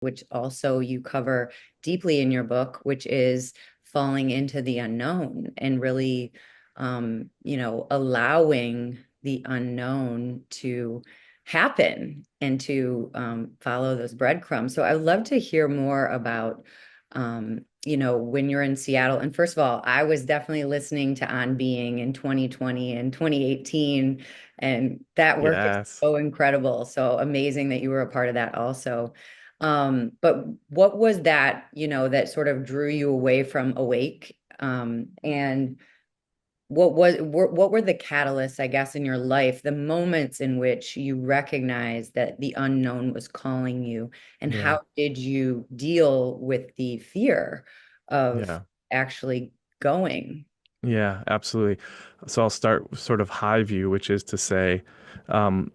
which also you cover deeply in your book, which is falling into the unknown and really, allowing the unknown to happen and to follow those breadcrumbs. So I'd love to hear more about, when you're in Seattle. And first of all, I was definitely listening to On Being in 2020 and 2018, and that work is Yes. so incredible. So amazing that you were a part of that also. But what was that, that sort of drew you away from Awake? And what were the catalysts, I guess, in your life, the moments in which you recognized that the unknown was calling you, and Yeah. how did you deal with the fear of Yeah. actually going? Yeah, absolutely. So I'll start sort of high view, which is to say, um,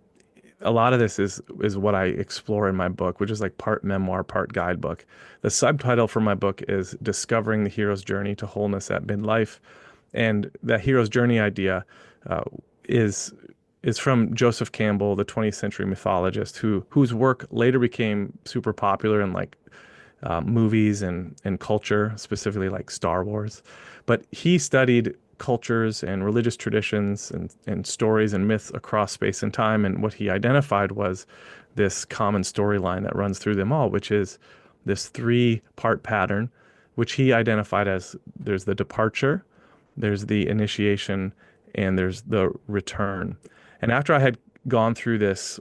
a lot of this is what I explore in my book, which is like part memoir, part guidebook. The subtitle for my book is Discovering the Hero's Journey to Wholeness at Midlife. And that hero's journey idea uh, is is from Joseph Campbell, the 20th century mythologist, whose work later became super popular in like movies and culture, specifically like Star Wars. But he studied cultures and religious traditions and stories and myths across space and time. And what he identified was this common storyline that runs through them all, which is this three-part pattern, which he identified as there's the departure, there's the initiation, and there's the return. And after I had gone through this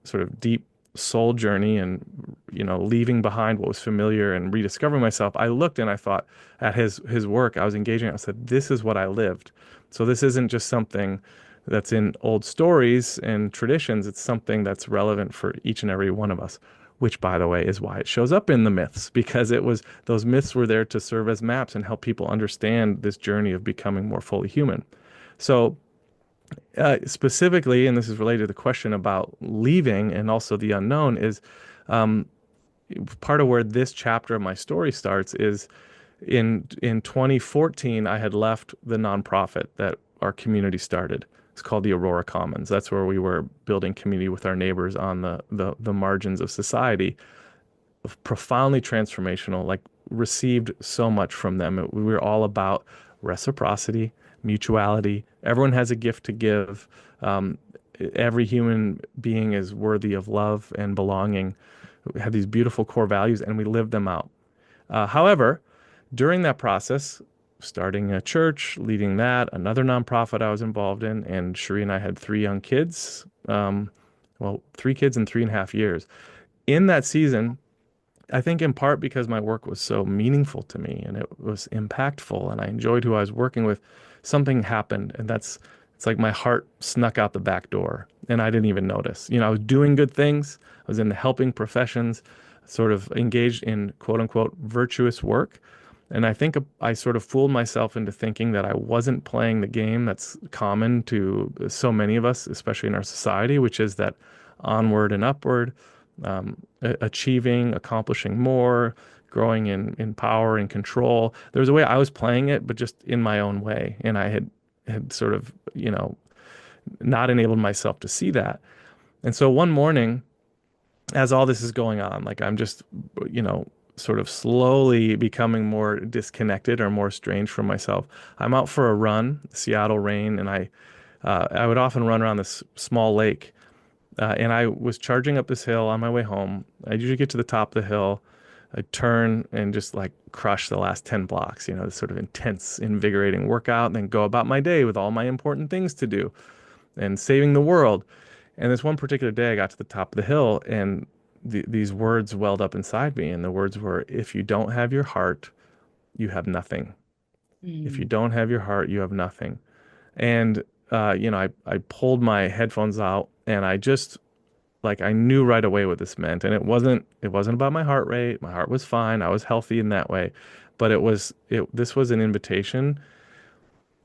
sort of deep soul journey and leaving behind what was familiar and rediscovering myself, I looked and I thought at his work. I was engaging. I said, this is what I lived. So this isn't just something that's in old stories and traditions. It's something that's relevant for each and every one of us, which, by the way, is why it shows up in the myths, because it was those myths were there to serve as maps and help people understand this journey of becoming more fully human. So specifically, and this is related to the question about leaving and also the unknown, is um, part of where this chapter of my story starts is in 2014, I had left the nonprofit that our community started. It's called the Aurora Commons. That's where we were building community with our neighbors on the margins of society. Profoundly transformational, like received so much from them. We were all about reciprocity, mutuality. Everyone has a gift to give. Um, every human being is worthy of love and belonging. We had these beautiful core values and we lived them out. However, during that process, starting a church, leading that, another nonprofit I was involved in, and Cherie and I had three young kids. Well, three kids in 3.5 years. In that season, I think in part because my work was so meaningful to me and it was impactful and I enjoyed who I was working with, something happened. And it's like my heart snuck out the back door and I didn't even notice. I was doing good things. I was in the helping professions, sort of engaged in quote unquote virtuous work. And I think I sort of fooled myself into thinking that I wasn't playing the game that's common to so many of us, especially in our society, which is that onward and upward, achieving, accomplishing more, growing in power and control. There was a way I was playing it, but just in my own way. And I had sort of, not enabled myself to see that. And so one morning, as all this is going on, like I'm just, you know, sort of slowly becoming more disconnected or more estranged from myself. I'm out for a run, Seattle rain, and I would often run around this small lake. And I was charging up this hill on my way home. I usually get to the top of the hill. I turn and just like crush the last 10 blocks, this sort of intense, invigorating workout, and then go about my day with all my important things to do and saving the world. And this one particular day, I got to the top of the hill and these words welled up inside me. And the words were, if you don't have your heart, you have nothing. If you Mm. don't have your heart, you have nothing. And, I pulled my headphones out and I just like I knew right away what this meant. And it wasn't about my heart rate. My heart was fine. I was healthy in that way. But this was an invitation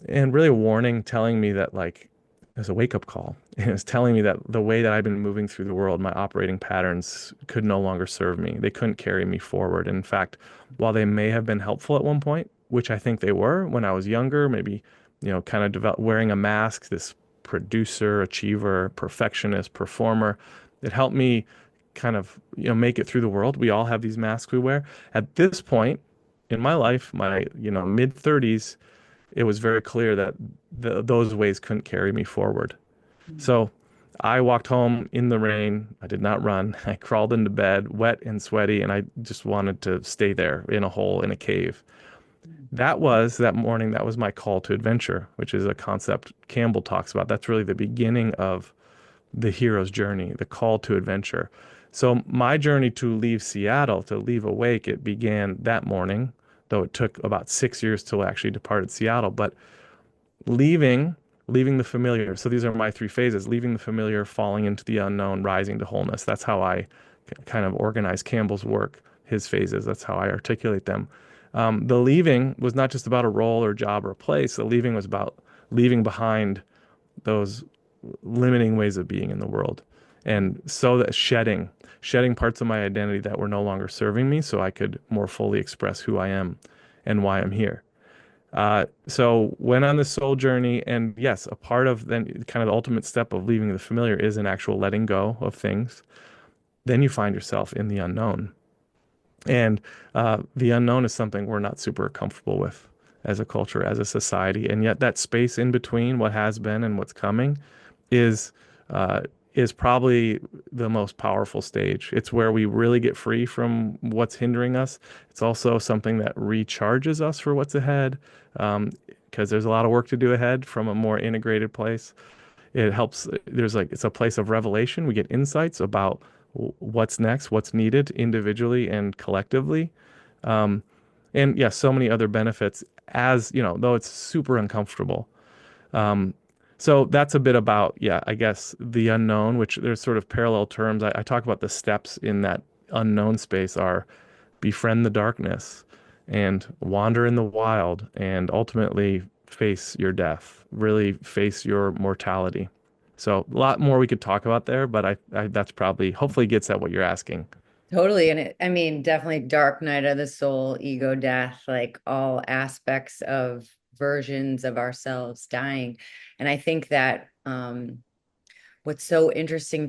and really a warning telling me that like there's a wake up call. And it's telling me that the way that I've been moving through the world, my operating patterns could no longer serve me. They couldn't carry me forward. In fact, while they may have been helpful at one point, which I think they were when I was younger, maybe, kind of wearing a mask, this producer, achiever, perfectionist, performer, it helped me kind of, make it through the world. We all have these masks we wear. At this point in my life, my, mid 30s, it was very clear that those ways couldn't carry me forward. So I walked home in the rain. I did not run. I crawled into bed, wet and sweaty, and I just wanted to stay there in a hole in a cave. That morning, that was my call to adventure, which is a concept Campbell talks about. That's really the beginning of the hero's journey, the call to adventure. So my journey to leave Seattle, to leave Awake, it began that morning, though it took about 6 years till I actually departed Seattle. But leaving, leaving the familiar. So these are my three phases: leaving the familiar, falling into the unknown, rising to wholeness. That's how I kind of organize Campbell's work, his phases. That's how I articulate them. The leaving was not just about a role or job or place. The leaving was about leaving behind those limiting ways of being in the world. And so that shedding parts of my identity that were no longer serving me so I could more fully express who I am and why I'm here. So went on this soul journey, and yes, a part of then kind of the ultimate step of leaving the familiar is an actual letting go of things. Then you find yourself in the unknown. And the unknown is something we're not super comfortable with as a culture, as a society. And yet that space in between what has been and what's coming is uh, is probably the most powerful stage. It's where we really get free from what's hindering us. It's also something that recharges us for what's ahead, because there's a lot of work to do ahead from a more integrated place. It helps. It's a place of revelation. We get insights about what's next, what's needed individually and collectively. Um, and yeah, so many other benefits as, though it's super uncomfortable. Um, so that's a bit about, yeah, I guess the unknown, which there's sort of parallel terms. I talk about the steps in that unknown space are befriend the darkness and wander in the wild and ultimately face your death, really face your mortality. So a lot more we could talk about there, but that's probably hopefully gets at what you're asking. Totally. And I mean, definitely dark night of the soul, ego death, like all aspects of versions of ourselves dying. And I think that what's so interesting